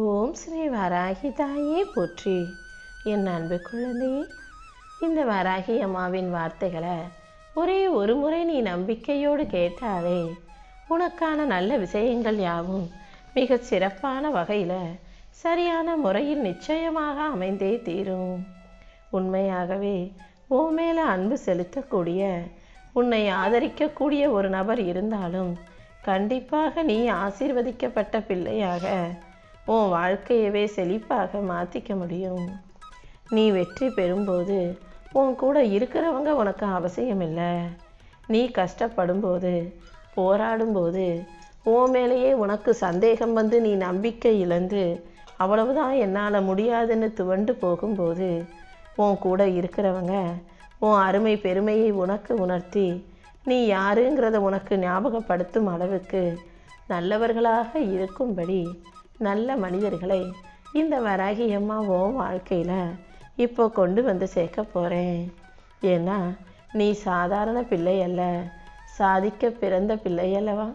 ஓம் ஸ்ரீ வராகி தாயே போற்றி. என் அன்பு குழந்தையே, இந்த வராகி அம்மாவின் வார்த்தைகளை ஒரே ஒரு முறை நீ நம்பிக்கையோடு கேட்டாலே உனக்கான நல்ல விஷயங்கள் யாவும் மிக சிறப்பான வகையில் சரியான முறையில் நிச்சயமாக அமைந்தே தீரும். உண்மையாகவே உன் மேலே அன்பு செலுத்தக்கூடிய, உன்னை ஆதரிக்கக்கூடிய ஒரு நபர் இருந்தாலும் கண்டிப்பாக நீ ஆசீர்வதிக்கப்பட்ட பிள்ளையாக உன் வாழ்க்கையவே செழிப்பாக மாற்றிக்க முடியும். நீ வெற்றி பெறும்போது உன் கூட இருக்கிறவங்க உனக்கு அவசியம் இல்லை. நீ கஷ்டப்படும்போது, போராடும்போது, உன் மேலேயே உனக்கு சந்தேகம் வந்து நீ நம்பிக்கை இழந்து அவ்வளவுதான் என்னால் முடியாதுன்னு துவண்டு போகும்போது உன் கூட இருக்கிறவங்க உன் அருமை பெருமையை உனக்கு உணர்த்தி நீ யாருங்கிறத உனக்கு ஞாபகப்படுத்தும் அளவுக்கு நல்லவர்களாக இருக்கும்படி நல்ல மனிதர்களை இந்த வராகி அம்மா உன் வாழ்க்கையில் இப்போ கொண்டு வந்து சேர்க்க போகிறேன். ஏன்னா நீ சாதாரண பிள்ளை அல்ல, சாதிக்க பிறந்த பிள்ளை அல்லவா.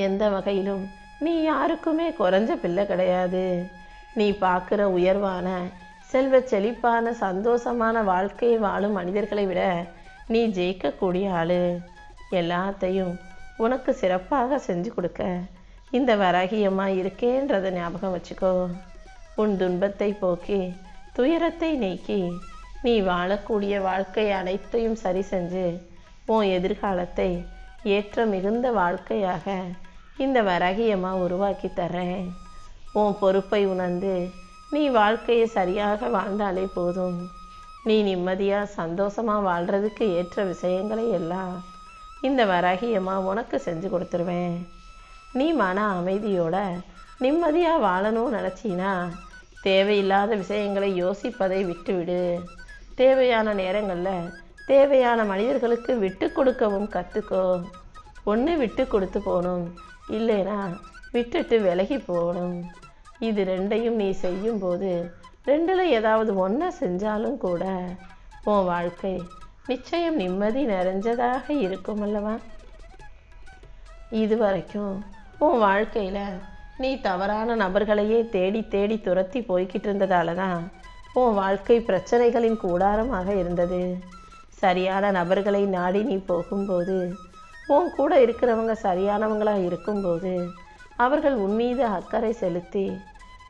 எந்த வகையிலும் நீ யாருக்குமே குறைஞ்ச பிள்ளை கிடையாது. நீ பார்க்குற உயர்வான, செல்வ செழிப்பான, சந்தோஷமான வாழ்க்கையை வாழும் மனிதர்களை விட நீ ஜெயிக்கக்கூடிய ஆள். எல்லாத்தையும் உனக்கு சிறப்பாக செஞ்சு கொடுக்க இந்த வராகியம்மா இருக்கேன்றதை ஞாபகம் வச்சுக்கோ. உன் துன்பத்தை போக்கி, துயரத்தை நீக்கி, நீ வாழக்கூடிய வாழ்க்கை அனைத்தையும் சரி செஞ்சு உன் எதிர்காலத்தை ஏற்ற மிகுந்த வாழ்க்கையாக இந்த வராகியம்மா உருவாக்கி தர்றேன். உன் பொறுப்பை உணர்ந்து நீ வாழ்க்கையை சரியாக வாழ்ந்தாலே போதும். நீ நிம்மதியாக சந்தோஷமாக வாழ்கிறதுக்கு ஏற்ற விஷயங்களை எல்லாம் இந்த வராகியம்மா உனக்கு செஞ்சு கொடுத்துருவேன். நீ மன அமைதியோட நிம்மதியாக வாழணும்னு நினச்சின்னா தேவையில்லாத விஷயங்களை யோசிப்பதை விட்டுவிடு. தேவையான நேரங்களில் தேவையான மனிதர்களுக்கு விட்டு கொடுக்கவும் கற்றுக்கோ. ஒன்று விட்டு கொடுத்து போகணும், இல்லைனா விட்டுட்டு விலகி போகணும். இது ரெண்டையும் நீ செய்யும்போது ரெண்டில் ஏதாவது ஒன்றை செஞ்சாலும் கூட உன் வாழ்க்கை நிச்சயம் நிம்மதி நிறைஞ்சதாக இருக்கும் அல்லவா. இது வரைக்கும் உன் வாழ்க்கையில் நீ தவறான நபர்களையே தேடி தேடி துரத்தி போய்கிட்டு இருந்ததால தான் உன் வாழ்க்கை பிரச்சனைகளின் கூடாரமாக இருந்தது. சரியான நபர்களை நாடி நீ போகும்போது, உன் கூட இருக்கிறவங்க சரியானவங்களாக இருக்கும்போது அவர்கள் உன் மீது அக்கறை செலுத்தி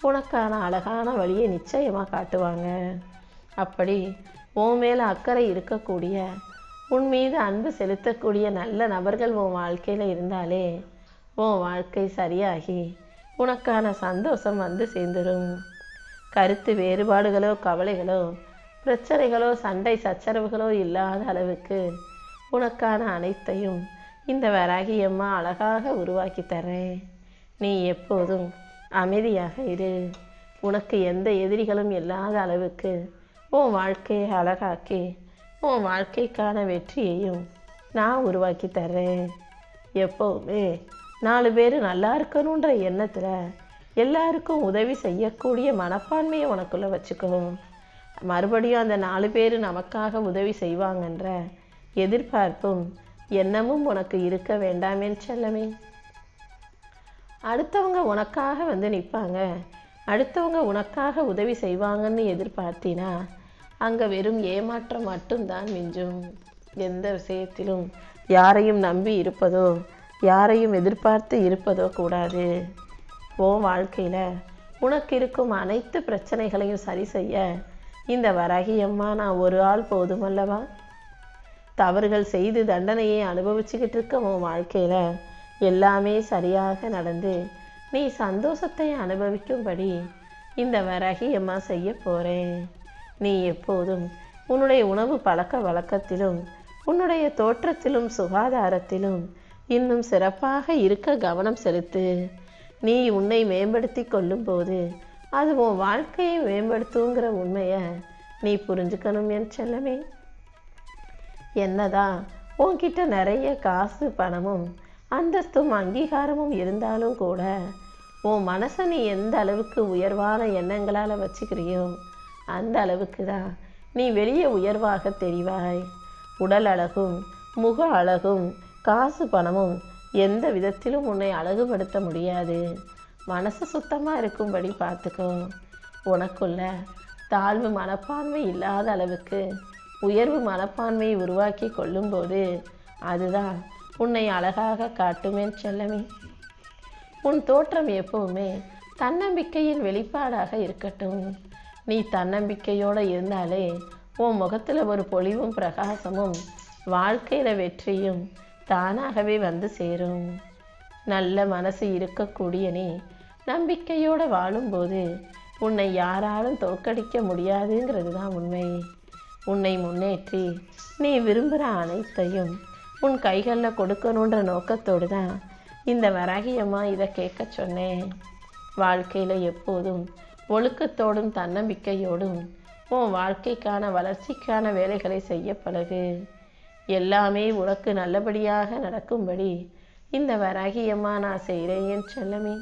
உனக்கான அழகான வழியை நிச்சயமாக காட்டுவாங்க. அப்படி உன் மேலே அக்கறை இருக்கக்கூடிய, உன் மீது அன்பு செலுத்தக்கூடிய நல்ல நபர்கள் உன் வாழ்க்கையில் இருந்தாலே உன் வாழ்க்கை சரியாகி உனக்கான சந்தோஷம் வந்து சேர்ந்துடும். கருத்து வேறுபாடுகளோ, கவலைகளோ, பிரச்சனைகளோ, சண்டை சச்சரவுகளோ இல்லாத அளவுக்கு உனக்கான அனைத்தையும் இந்த வராகியம்மா அழகாக உருவாக்கி தரேன். நீ எப்போதும் அமைதியாக இரு. உனக்கு எந்த எதிரிகளும் இல்லாத அளவுக்கு உன் வாழ்க்கையை அழகாக்கி உன் வாழ்க்கைக்கான வெற்றியையும் நான் உருவாக்கி தர்றேன். எப்போவுமே 4 பேர் நல்லா இருக்கணுன்ற எண்ணத்தில் எல்லாருக்கும் உதவி செய்யக்கூடிய மனப்பான்மையை உனக்குள்ளே வச்சுக்கோ. மறுபடியும் அந்த 4 பேர் நமக்காக உதவி செய்வாங்கன்ற எதிர்பார்ப்பும் எண்ணமும் உனக்கு இருக்க வேண்டாமேன்னு செல்லமே. அடுத்தவங்க உனக்காக வந்து நிற்பாங்க, அடுத்தவங்க உனக்காக உதவி செய்வாங்கன்னு எதிர்பார்த்தினா அங்கே வெறும் ஏமாற்றம் மட்டும்தான் மிஞ்சும். எந்த விஷயத்திலும் யாரையும் நம்பி இருப்பதோ, யாரையும் எதிர்பார்த்து இருப்பதோ கூடாது. உன் வாழ்க்கையில் உனக்கு இருக்கும் அனைத்து பிரச்சனைகளையும் சரி செய்ய இந்த வராகியம்மா நான் ஒரு ஆள் போதுமல்லவா. தவறுகள் செய்து தண்டனையை அனுபவிச்சுக்கிட்டு இருக்க உன் வாழ்க்கையில் எல்லாமே சரியாக நடந்து நீ சந்தோஷத்தை அனுபவிக்கும்படி இந்த வராகியம்மா செய்ய போகிறேன். நீ எப்போதும் உன்னுடைய உணவு பழக்க வழக்கத்திலும், உன்னுடைய தோற்றத்திலும், சுகாதாரத்திலும் இன்னும் சிறப்பாக இருக்க கவனம் செலுத்து. நீ உன்னை மேம்படுத்தி கொள்ளும்போது அது உன் வாழ்க்கையை மேம்படுத்துங்கிற உண்மையை நீ புரிஞ்சுக்கணும் என் செல்லமே. என்னதான் உன்கிட்ட நிறைய காசு, பணமும், அந்தஸ்தும், அங்கீகாரமும் இருந்தாலும் கூட உன் மனசை நீ எந்த அளவுக்கு உயர்வான எண்ணங்களால் வச்சுக்கிறியோ அந்த அளவுக்கு தான் நீ வெளியே உயர்வாக தெரிவாய். உடல் அழகும், முக அழகும், காசு பணமும் எந்த விதத்திலும் உன்னை அழகுபடுத்த முடியாது. மனசு சுத்தமாக இருக்கும்படி பார்த்துக்கோ. உனக்குள்ள தாழ்வு மனப்பான்மை இல்லாத அளவுக்கு உயர்வு மனப்பான்மையை உருவாக்கி கொள்ளும்போது அதுதான் உன்னை அழகாக காட்டுமே செல்லமே. உன் தோற்றம் எப்பவுமே தன்னம்பிக்கையின் வெளிப்பாடாக இருக்கட்டும். நீ தன்னம்பிக்கையோடு இருந்தாலே உன் முகத்தில் ஒரு பொலிவும் பிரகாசமும் வாழ்க்கையில் வெற்றியும் தானாகவே வந்து சேரும். நல்ல மனசு இருக்கக்கூடிய நீ நம்பிக்கையோடு வாழும்போது உன்னை யாராலும் தோற்கடிக்க முடியாதுங்கிறது தான் உண்மை. உன்னை முன்னேற்றி நீ விரும்புகிற அனைத்தையும் உன் கைகளில் கொடுக்கணுன்ற நோக்கத்தோடு தான் இந்த வராகியம்மா இதை கேட்க சொன்னேன். வாழ்க்கையில் எப்போதும் ஒழுக்கத்தோடும் தன்னம்பிக்கையோடும் உன் வாழ்க்கைக்கான வளர்ச்சிக்கான வேலைகளை செய்ய பழகு. எல்லாமே உனக்கு நல்லபடியாக நடக்கும்படி இந்த வராகியம்மா நான் செய்கிறேன் என் செல்லமே.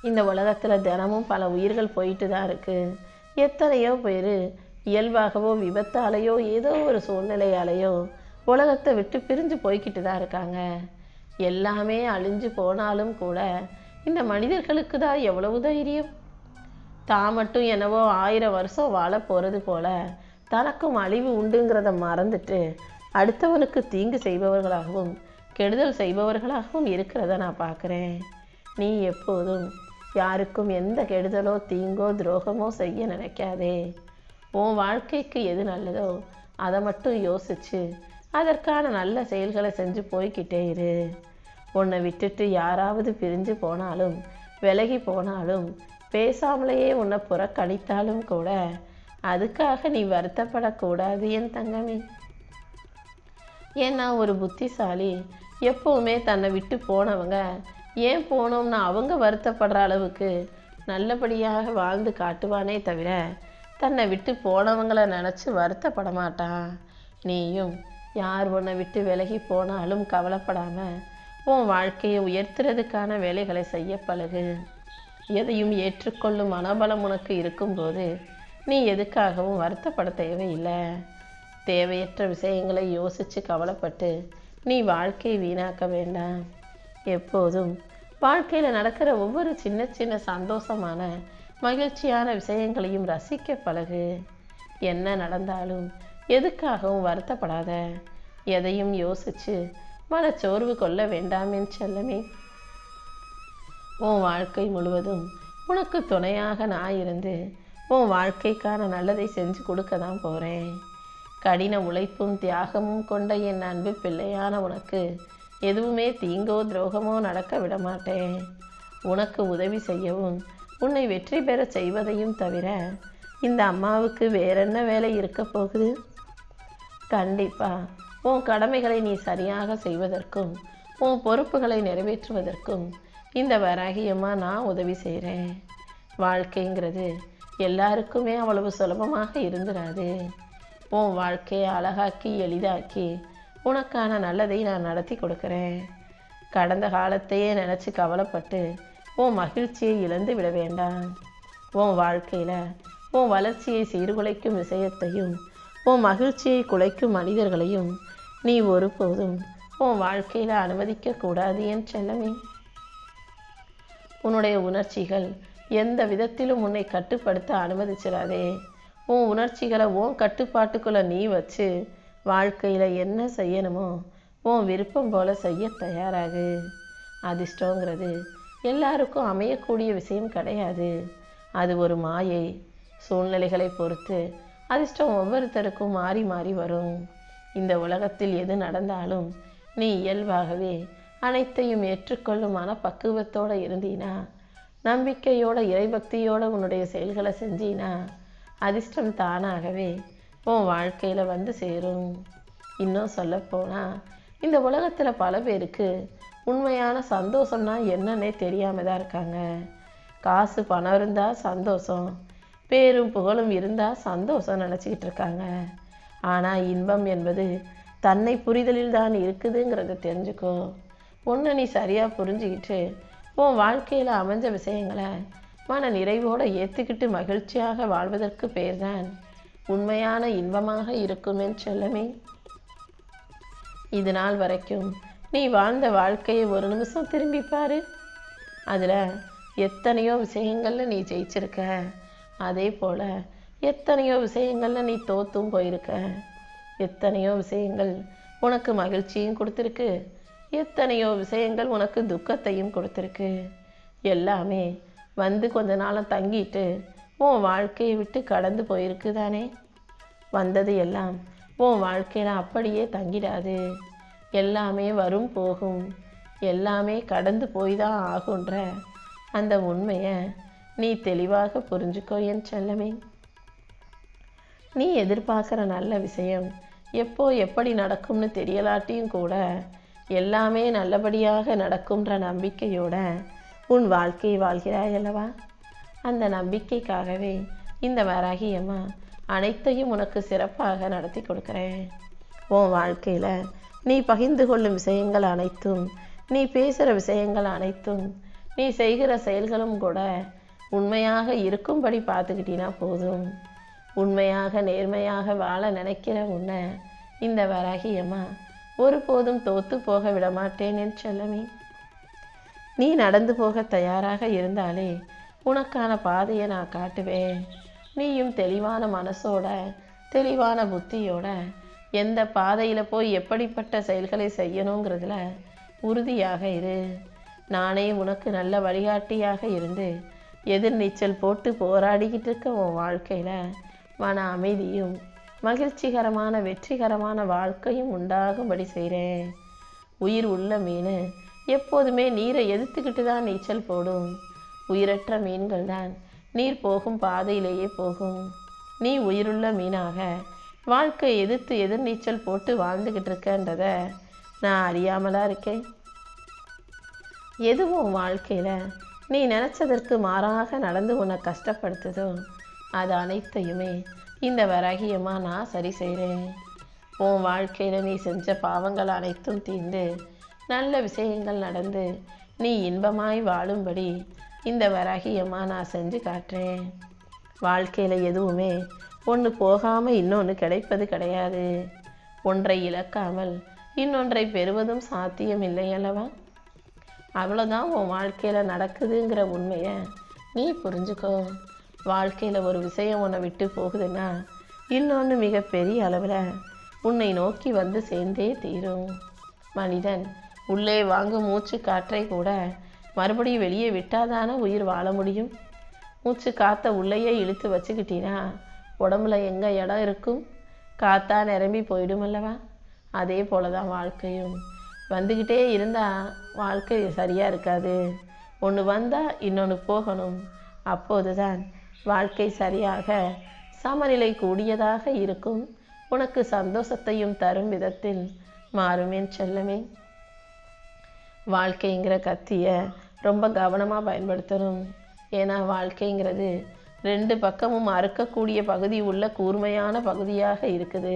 இந்த உலகத்தில் தினமும் பல உயிர்கள் போயிட்டு தான் இருக்குது. எத்தனையோ பேர் இயல்பாகவோ விபத்தாலேயோ ஏதோ ஒரு சூழ்நிலையாலேயோ உலகத்தை விட்டு பிரிஞ்சு போய்கிட்டு தான் இருக்காங்க. எல்லாமே அழிஞ்சு போனாலும் கூட இந்த மனிதர்களுக்கு தான் எவ்வளவு தைரியம். தான் மட்டும் என்னவோ 1000 வருஷம் வாழ போகிறது போல தனக்கும் அழிவு உண்டுங்கிறத மறந்துட்டு அடுத்தவனுக்கு தீங்கு செய்பவர்களாகவும் கெடுதல் செய்பவர்களாகவும் இருக்கிறத நான் பார்க்குறேன். நீ எப்போதும் யாருக்கும் எந்த கெடுதலோ தீங்கோ துரோகமோ செய்ய நினைக்காதே. உன் வாழ்க்கைக்கு எது நல்லதோ அதை மட்டும் யோசிச்சு அதற்கான நல்ல செயல்களை செஞ்சு போய்கிட்டே இரு. உன்னை விட்டுட்டு யாராவது பிரிஞ்சு போனாலும் விலகி போனாலும் பேசாமலேயே உன்னை புறக்கணித்தாலும் கூட அதுக்காக நீ வருத்தப்படக்கூடாது என் தங்கமே. ஏன்னா ஒரு புத்திசாலி எப்போவுமே தன்னை விட்டு போனவங்க ஏன் போனோம்னா அவங்க வருத்தப்படுற அளவுக்கு நல்லபடியாக வாழ்ந்து காட்டுவானே தவிர தன்னை விட்டு போனவங்களை நினச்சி வருத்தப்பட மாட்டான். நீயும் யார் உன்னை விட்டு விலகி போனாலும் கவலைப்படாமல் உன் வாழ்க்கையை உயர்த்துறதுக்கான வேலைகளை செய்ய பழகு. எதையும் ஏற்றுக்கொள்ளும் மனபலம் உனக்கு இருக்கும்போது நீ எதுக்காகவும் வருத்தப்பட தேவையில்லை. தேவையற்ற விஷயங்களை யோசித்து கவலைப்பட்டு நீ வாழ்க்கையை வீணாக்க வேண்டாம். எப்போதும் வாழ்க்கையில் நடக்கிற ஒவ்வொரு சின்ன சின்ன சந்தோஷமான மகிழ்ச்சியான விஷயங்களையும் ரசிக்க பழகு. என்ன நடந்தாலும் எதுக்காகவும் வருத்தப்படாத. எதையும் யோசித்து மனச்சோர்வு கொள்ள வேண்டாம் என் செல்லமே. உன் வாழ்க்கை முழுவதும் உனக்கு துணையாக நான் இருந்து உன் வாழ்க்கைக்கான நல்லதை செஞ்சு கொடுக்க தான் போகிறேன். கடின உழைப்பும் தியாகமும் கொண்ட என் அன்பு பிள்ளையான உனக்கு எதுவுமே தீங்கோ துரோகமோ நடக்க விட மாட்டேன். உனக்கு உதவி செய்யவும் உன்னை வெற்றி பெற செய்வதையும் தவிர இந்த அம்மாவுக்கு வேறென்ன வேலை இருக்க போகுது? கண்டிப்பாக உன் கடமைகளை நீ சரியாக செய்வதற்கும் உன் பொறுப்புகளை நிறைவேற்றுவதற்கும் இந்த வராகியம்மா நான் உதவி செய்கிறேன். வாழ்க்கைங்கிறது எல்லாருக்குமே அவ்வளவு சுலபமாக இருந்துடாது. உன் வாழ்க்கையை அழகாக்கி எளிதாக்கி உனக்கான நல்லதை நான் நடத்தி கொடுக்குறேன். கடந்த காலத்தையே நினச்சி கவலைப்பட்டு உன் மகிழ்ச்சியை இழந்து விட வேண்டாம். உன் வாழ்க்கையில் உன் வளர்ச்சியை சீர்குலைக்கும் விஷயத்தையும் உன் மகிழ்ச்சியை குலைக்கும் மனிதர்களையும் நீ ஒருபோதும் உன் வாழ்க்கையில் அனுமதிக்கக்கூடாது என் செல்லமே. உன்னுடைய உணர்ச்சிகள் எந்த விதத்திலும் உன்னை கட்டுப்படுத்த அனுமதிச்சிடாதே. உன் உணர்ச்சிகளை உன் கட்டுப்பாட்டுக்குள்ளே நீ வச்சு வாழ்க்கையில் என்ன செய்யணுமோ உன் விருப்பம் போல செய்ய தயாராகு. அதிர்ஷ்டங்கிறது எல்லாருக்கும் அமையக்கூடிய விஷயம் கிடையாது. அது ஒரு மாயை. சூழ்நிலைகளை பொறுத்து அதிர்ஷ்டம் ஒவ்வொருத்தருக்கும் மாறி மாறி வரும். இந்த உலகத்தில் எது நடந்தாலும் நீ இயல்பாகவே அனைத்தையும் ஏற்றுக்கொள்ளும் மனப்பக்குவத்தோடு இருந்தீனா, நம்பிக்கையோட இறைபக்தியோட உன்னுடைய செயல்களை செஞ்சீனா அதிர்ஷ்டம் தானாகவே உன் வாழ்க்கையில் வந்து சேரும். இன்னும் சொல்லப்போனால் இந்த உலகத்தில் பல பேருக்கு உண்மையான சந்தோஷம்னா என்னன்னே தெரியாமல் தான் இருக்காங்க. காசு பணம் இருந்தால் சந்தோஷம், பேரும் புகழும் இருந்தால் சந்தோஷம் நினச்சிக்கிட்டு இருக்காங்க. ஆனால் இன்பம் என்பது தன்னை புரிதலில் தான் இருக்குதுங்கிறத தெரிஞ்சுக்கோ. ஒன்று நீ சரியாக புரிஞ்சுக்கிட்டு உன் வாழ்க்கையில் அமைஞ்ச விஷயங்களை மன நிறைவோடு ஏற்றுக்கிட்டு மகிழ்ச்சியாக வாழ்வதற்கு பேர் தான் உண்மையான இன்பமாக இருக்குமே செல்லமே. இது நாள் வரைக்கும் நீ வாழ்ந்த வாழ்க்கையை ஒரு நிமிஷம் திரும்பி பாரு. அதில் எத்தனையோ விஷயங்களில் நீ ஜெயிச்சிருக்க, அதே போல் எத்தனையோ விஷயங்களில் நீ தோத்தும் போயிருக்க. எத்தனையோ விஷயங்கள் உனக்கு மகிழ்ச்சியும் கொடுத்துருக்கு, எத்தனையோ விஷயங்கள் உனக்கு துக்கத்தையும் கொடுத்துருக்கு. எல்லாமே வந்து கொஞ்ச நாளம் தங்கிட்டு உன் வாழ்க்கையை விட்டு கடந்து போயிருக்கு தானே. வந்தது எல்லாம் உன் வாழ்க்கையில் அப்படியே தங்கிடாது. எல்லாமே வரும் போகும், எல்லாமே கடந்து போய் தான் ஆகுன்ற அந்த உண்மையை நீ தெளிவாக புரிஞ்சுக்கோ என் செல்லமே. நீ எதிர்பார்க்குற நல்ல விஷயம் எப்போ எப்படி நடக்கும்னு தெரியலாட்டியும் கூட எல்லாமே நல்லபடியாக நடக்கும்ன்ற நம்பிக்கையோட உன் வாழ்க்கையை வாழ்கிறாய் அல்லவா. அந்த நம்பிக்கைக்காகவே இந்த வராகி அம்மா அனைத்தையும் உனக்கு சிறப்பாக நடத்தி கொடுக்குறேன். உன் வாழ்க்கையில் நீ பகிர்ந்து கொள்ளும் விஷயங்கள் அனைத்தும், நீ பேசுகிற விஷயங்கள் அனைத்தும், நீ செய்கிற செயல்களும் கூட உண்மையாக இருக்கும்படி பார்த்துக்கிட்டினா போதும். உண்மையாக நேர்மையாக வாழ நினைக்கிற உன்னை இந்த வராகி அம்மா ஒருபோதும் தோத்து போக விடமாட்டேன் என் செல்லமே. நீ நடந்து போக தயாராக இருந்தாலே உனக்கான பாதையை நான் காட்டுவேன். நீயும் தெளிவான மனசோட தெளிவான புத்தியோட எந்த பாதையில் போய் எப்படிப்பட்ட செயல்களை செய்யணுங்கிறதுல உறுதியாக இரு. நானே உனக்கு நல்ல வழிகாட்டியாக இருந்து எதிர்நீச்சல் போட்டு போராடிக்கிட்டு இருக்க உன் வாழ்க்கையில் மன அமைதியும் மகிழ்ச்சிகரமான வெற்றிகரமான வாழ்க்கையும் உண்டாகும்படி செய்கிறேன். உயிர் உள்ள மீன் எப்போதுமே நீரை எதிர்த்துக்கிட்டு தான் நீச்சல் போடும். உயிரற்ற மீன்கள் தான் நீர் போகும் பாதையிலேயே போகும். நீ உயிருள்ள மீனாக வாழ்க்கை எதிர்த்து எதிர்நீச்சல் போட்டு வாழ்ந்துக்கிட்டு இருக்கன்றத நான் அறியாமலா இருக்கேன். எதுவும் வாழ்க்கையில் நீ நினச்சதற்கு மாறாக நடந்து உன்னை கஷ்டப்படுத்துதோ அது அனைத்தையுமே இந்த வராகியம்மா நான் சரி செய்கிறேன். உன் வாழ்க்கையில் நீ செஞ்ச பாவங்கள் அனைத்தும் தீர்ந்து நல்ல விஷயங்கள் நடந்து நீ இன்பமாய் வாழும்படி இந்த வராகியம்மா நான் செஞ்சு காட்டுறேன். வாழ்க்கையில் எதுவுமே ஒன்று போகாமல் இன்னொன்று கிடைப்பது கிடையாது. ஒன்றை இழக்காமல் இன்னொன்றை பெறுவதும் சாத்தியம் இல்லை அல்லவா. அவ்வளோதான் உன் வாழ்க்கையில் நடக்குதுங்கிற உண்மையை நீ புரிஞ்சுக்கோ. வாழ்க்கையில் ஒரு விஷயம் உன்னை விட்டு போகுதுன்னா இன்னொன்று மிகப்பெரிய அளவில் உன்னை நோக்கி வந்து சேர்ந்தே தீரும். மனிதன் உள்ளே வாங்கும் மூச்சு காற்றை கூட மறுபடியும் வெளியே விட்டாதானே உயிர் வாழ முடியும். மூச்சு காற்றை உள்ளேயே இழுத்து வச்சுக்கிட்டினா உடம்புல எங்கே இடம் இருக்கும்? காற்றா நிரம்பி போயிடும் அல்லவா. அதே போல தான் வாழ்க்கையும். வந்துக்கிட்டே இருந்தால் வாழ்க்கை சரியாக இருக்காது. ஒன்று வந்தால் இன்னொன்று போகணும். அப்போது தான் வாழ்க்கை சரியாக சமநிலை கூடியதாக இருக்கும். உனக்கு சந்தோஷத்தையும் தரும் விதத்தில் மாறுமேன் செல்லமே. வாழ்க்கைங்கிற கத்தியை ரொம்ப கவனமாக பயன்படுத்தணும். ஏன்னா வாழ்க்கைங்கிறது ரெண்டு பக்கமும் அறுக்கக்கூடிய பகுதி உள்ள கூர்மையான பகுதியாக இருக்குது.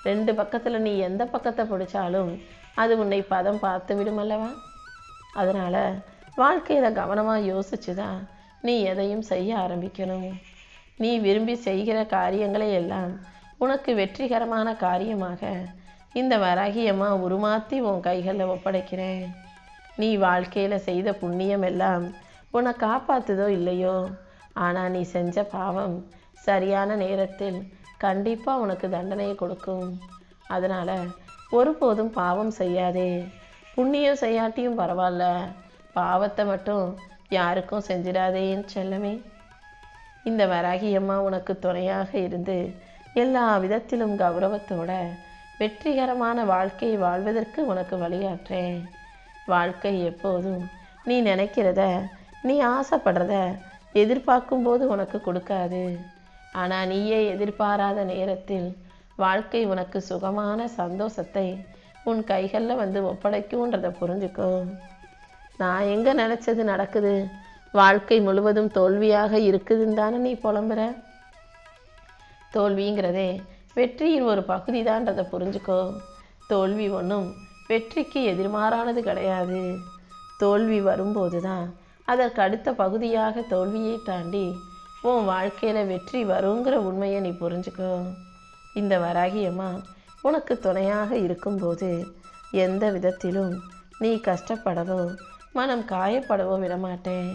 ரெண்டு பக்கத்தில் நீ எந்த பக்கத்தை பிடிச்சாலும் அது உன்னை பதம் பார்த்து விடும் அல்லவா. அதனால் வாழ்க்கையில் கவனமாக யோசிச்சு தான் நீ எதையும் செய்ய ஆரம்பிக்கணும். நீ விரும்பி செய்கிற காரியங்களை எல்லாம் உனக்கு வெற்றிகரமான காரியமாக இந்த வராகியம்மா உருமாற்றி உன் கைகளில் ஒப்படைக்கிறேன். நீ வாழ்க்கையில் செய்த புண்ணியம் எல்லாம் உன்னை காப்பாற்றுதோ இல்லையோ, ஆனால் நீ செஞ்ச பாவம் சரியான நேரத்தில் கண்டிப்பாக உனக்கு தண்டனையை கொடுக்கும். அதனால் ஒருபோதும் பாவம் செய்யாதே. புண்ணியம் செய்யாட்டியும் பரவாயில்ல, பாவத்தை மட்டும் யாருக்கும் செஞ்சிடாதேன்னு செல்லமே. இந்த வராகியம்மா உனக்கு துணையாக இருந்து எல்லா விதத்திலும் கௌரவத்தோட வெற்றிகரமான வாழ்க்கையை வாழ்வதற்கு உனக்கு வழிகாட்டுறேன். வாழ்க்கை எப்போதும் நீ நினைக்கிறத, நீ ஆசைப்படுறத எதிர்பார்க்கும்போது உனக்கு கொடுக்காது. ஆனால் நீயே எதிர்பாராத நேரத்தில் வாழ்க்கை உனக்கு சுகமான சந்தோஷத்தை உன் கைகளில் வந்து ஒப்படைக்கும்ன்றதை புரிஞ்சுக்கோ. நான் எங்கே நினச்சது நடக்குது, வாழ்க்கை முழுவதும் தோல்வியாக இருக்குதுன்னு தானே நீ புலம்புற. தோல்விங்கிறதே வெற்றியின் ஒரு பகுதி தான்றதை புரிஞ்சுக்கோ. தோல்வி ஒன்றும் வெற்றிக்கு எதிர்மாறானது கிடையாது. தோல்வி வரும்போது தான் அதற்கு அடுத்த பகுதியாக தோல்வியை தாண்டி உன் வாழ்க்கையில் வெற்றி வருங்கிற உண்மையை நீ புரிஞ்சுக்கோ. இந்த வராகியம்மா உனக்கு துணையாக இருக்கும்போது எந்த விதத்திலும் நீ கஷ்டப்படவோ மனம் காயப்படவோ விடமாட்டேன்.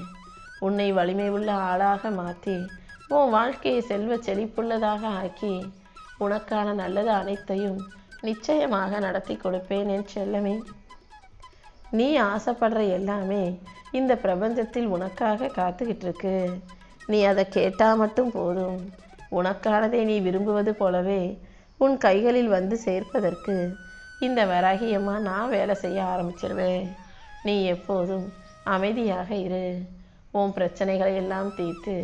உன்னை வலிமை உள்ள ஆளாக மாற்றி உன் வாழ்க்கையை செல்வ செழிப்புள்ளதாக ஆக்கி உனக்கான நல்லது அனைத்தையும் நிச்சயமாக நடத்தி கொடுப்பேன் என் செல்லமே. நீ ஆசைப்படுற எல்லாமே இந்த பிரபஞ்சத்தில் உனக்காக காத்துக்கிட்டு இருக்கு. நீ அதை கேட்டால் மட்டும் போதும். உனக்கானதை நீ விரும்புவது போலவே உன் கைகளில் வந்து சேர்ப்பதற்கு இந்த வராகியம்மா நான் வேலை செய்ய ஆரம்பிச்சிருவேன். நீ எப்போதும் அமைதியாக இரு. உன் பிரச்சனைகளை எல்லாம் தீர்த்து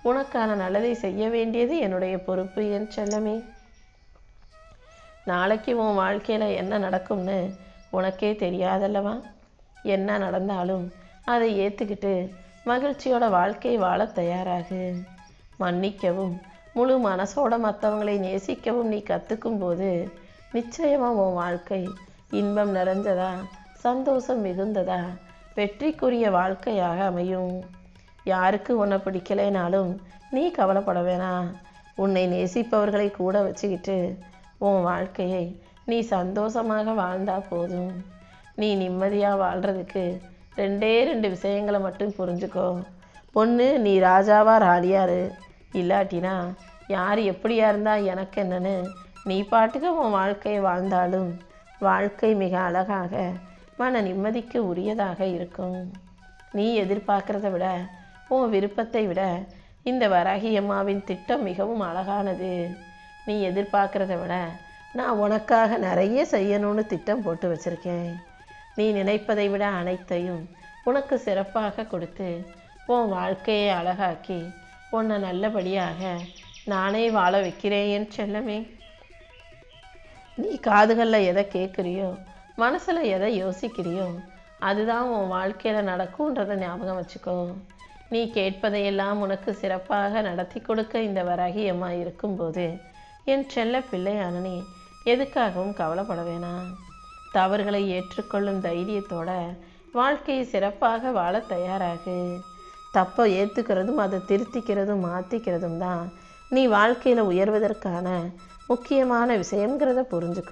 உனக்கான நல்லதை செய்ய வேண்டியது என்னுடைய பொறுப்பு என் செல்லமே. நாளைக்கு உன் வாழ்க்கையில் என்ன நடக்கும்னு உனக்கே தெரியாதல்லவா? என்ன நடந்தாலும் அதை ஏற்றுக்கிட்டு மகிழ்ச்சியோட வாழ்க்கை வாழ தயாராகு. மன்னிக்கவும் முழு மனசோட மற்றவங்களை நேசிக்கவும் நீ கற்றுக்கும் போது நிச்சயமாக உன் வாழ்க்கை இன்பம் நிறைஞ்சதா, சந்தோஷம் மிகுந்ததா, வெற்றிக்குரிய வாழ்க்கையாக அமையும். யாருக்கு உன்னை பிடிக்கலைனாலும் நீ கவலைப்பட வேணாம். உன்னை நேசிப்பவர்களை கூட வச்சுக்கிட்டு உன் வாழ்க்கையை நீ சந்தோஷமாக வாழ்ந்தா போதும். நீ நிம்மதியாக வாழ்கிறதுக்கு 2 விஷயங்களை மட்டும் புரிஞ்சுக்கோ. ஒன்று, நீ ராஜாவா ராணியாரு. இல்லாட்டினா யார் எப்படியா இருந்தால் எனக்கு என்னன்னு நீ பாட்டுக்கு உன் வாழ்க்கையை வாழ்ந்தாலும் வாழ்க்கை மிக அழகாக மன நிம்மதிக்கு உரியதாக இருக்கும். நீ எதிர்பார்க்கிறத விட உன் விருப்பத்தை விட இந்த வராகியம்மாவின் திட்டம் மிகவும் அழகானது. நீ எதிர்பார்க்கிறத விட நான் உனக்காக நிறைய செய்யணும்னு திட்டம் போட்டு வச்சுருக்கேன். நீ நினைப்பதை விட அனைத்தையும் உனக்கு சிறப்பாக கொடுத்து உன் வாழ்க்கையை அழகாக்கி உன்னை நல்லபடியாக நானே வாழ வைக்கிறேன் என் செல்லமே. நீ காதுகளில் எதை கேட்குறியோ, மனசில் எதை யோசிக்கிறியோ அதுதான் உன் வாழ்க்கையில் நடக்கும்ன்றதை ஞாபகம் வச்சுக்கோ. நீ கேட்பதையெல்லாம் உனக்கு சிறப்பாக நடத்தி கொடுக்க இந்த வராகியம்மா இருக்கும்போது என் செல்ல பிள்ளையான நீ எதுக்காகவும் கவலைப்பட வேணாம். தவறுகளை ஏற்றுக்கொள்ளும் தைரியத்தோட வாழ்க்கையை சிறப்பாக வாழ தயாராகு. தப்பை ஏற்றுக்கிறதும் அதை திருத்திக்கிறதும் மாற்றிக்கிறதும் தான் நீ வாழ்க்கையில் உயர்வதற்கான முக்கியமான விஷயங்கிறத புரிஞ்சுக்கோ.